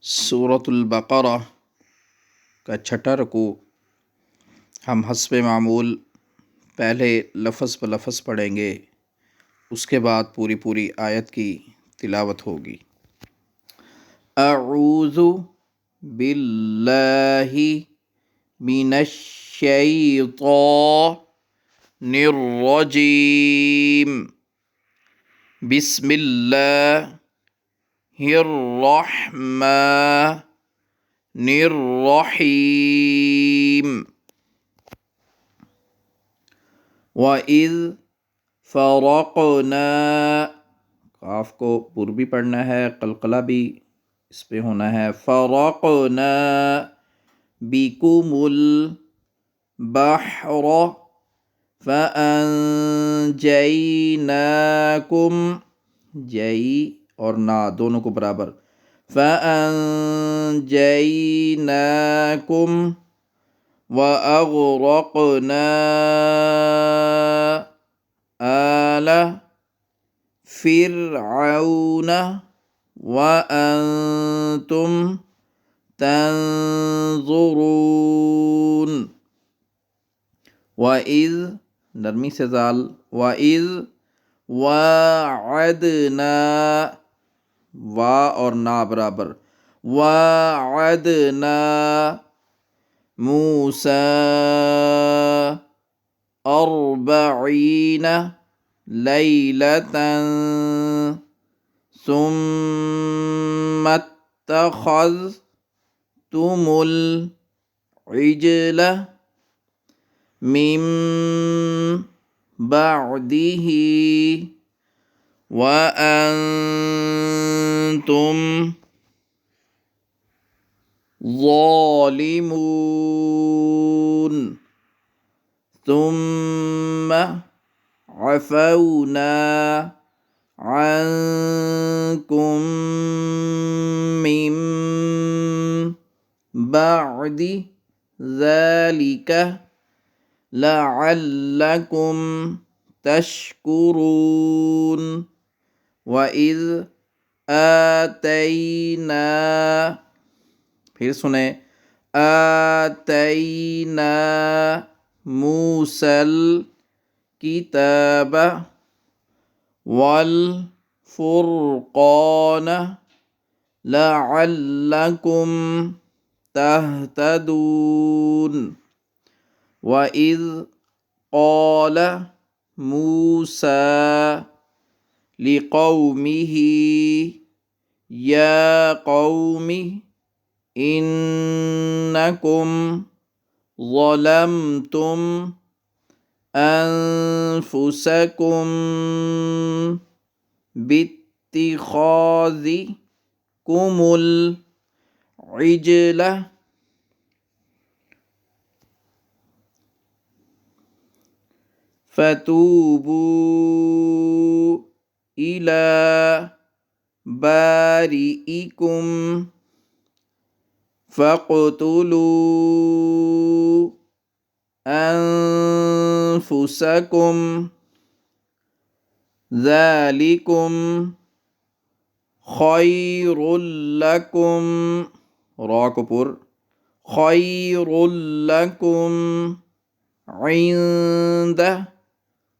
सूरतुल बक़रा का छठा रुकू हम हस्बे मामूल पहले लफ़ज़ ब लफ़ज़ पढ़ेंगे, उसके बाद पूरी पूरी आयत की तिलावत होगी। अऊज़ु बिल्लाहि मिनश्शैतानिर रजीम। बिस्मिल्लाहिर रहमानिर रहीम। वइज़ फ़रक़ना, काफ को पूर्वी पढ़ना है, कलकला भी इस पे होना है। फ़रक़ना बिकुमुल बहर फ़अंजयनाकुम, जई और ना दोनों को बराबर। फ़अंजयनाकुम वअग़रक़ना आल फ़िरऔन वअंतुम तंज़ुरून। वइज़ नरमी से ज़ाल, वइज़ वाअदना, वा और ना बराबर। वाअदना मूसा अर्बईन लैलतन सुम्मत्तख़ज़्तुमुल इज्ल मिन बअदिही वअंतुम ज़ालिमून। सुम्मा अफ़ौना अन्कुम मिन बअदि ज़ालिक लअल्लकुम तशकुरून। वइज़ आतैना, फिर सुने, आतैना मूसल किताब वल फुरक़ान लअल्लकुम तहतदून। वइज़ क़ाल मूसा लिक़ौमिही या क़ौमि इन्नकुम ज़लमतुम अनफुसकुम बित्तिख़ाज़िकुमुल इज्ल फ़तूबू इला बारिइकुम फ़क़्तुलू अनफुसकुम ज़ालिकुम ख़ैरुल लकुम, रा को पुर, ख़ैरुल लकुम इन्द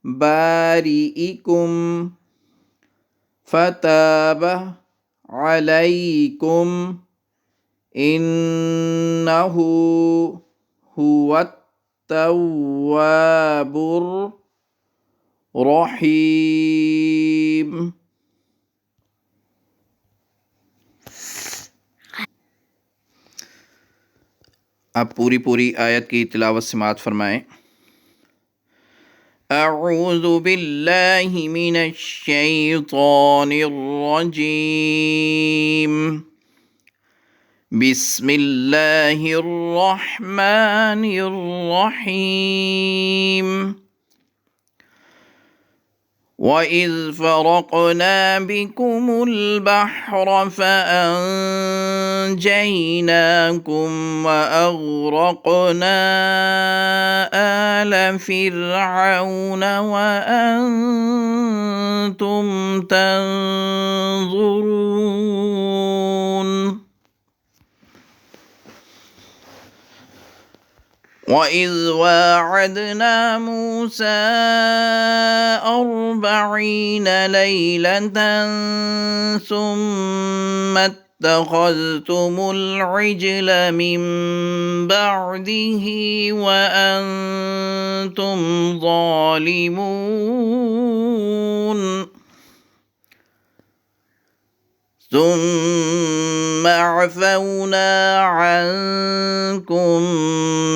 बारिइकुम फ़ताब अलैकुम इन्नहु हुवत्तव्वाबुर रहीम। अब पूरी पूरी आयत की तिलावत समाअत फरमाएं। अऊज़ु बिल्लाहि मिनश्शैतानिर रजीम। बिस्मिल्लाहिर रहमानिर रहीम। वइज़ फ़रक़ना बिकुमुल बहर फ़अंजयनाकुम वअग़रक़ना आल फ़िरऔन वअंतुम तंज़ुरून। وإذ واعدنا موسى 40 ليلة ثم اتخذتم العجل من بعده وأنتم ظالمون ثم عفونا عنكم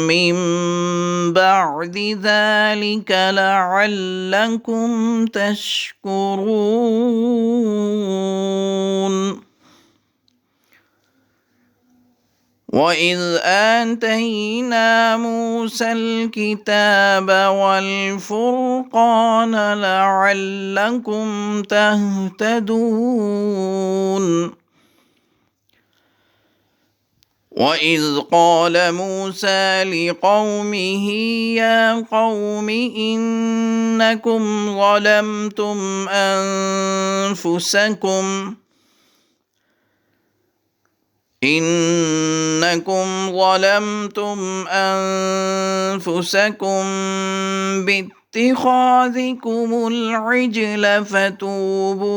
من بعد ذلك لعلكم تشكرون وإذ آتينا موسى الكتاب والفرقان لعلكم تهتدون وإذ قال موسى لقومه يا قوم إنكم ظلمتم أنفسكم باتخاذكم العجل فتوبوا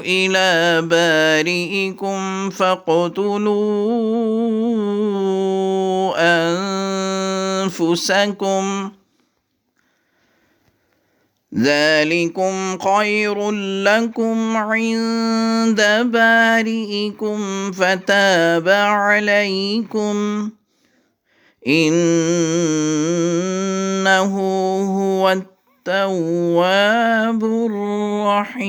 إلى بارئكم فاقتلوا أنفسكم ذلكم خير لكم عند بارئكم فتاب عليكم إنه هو التواب الرحيم.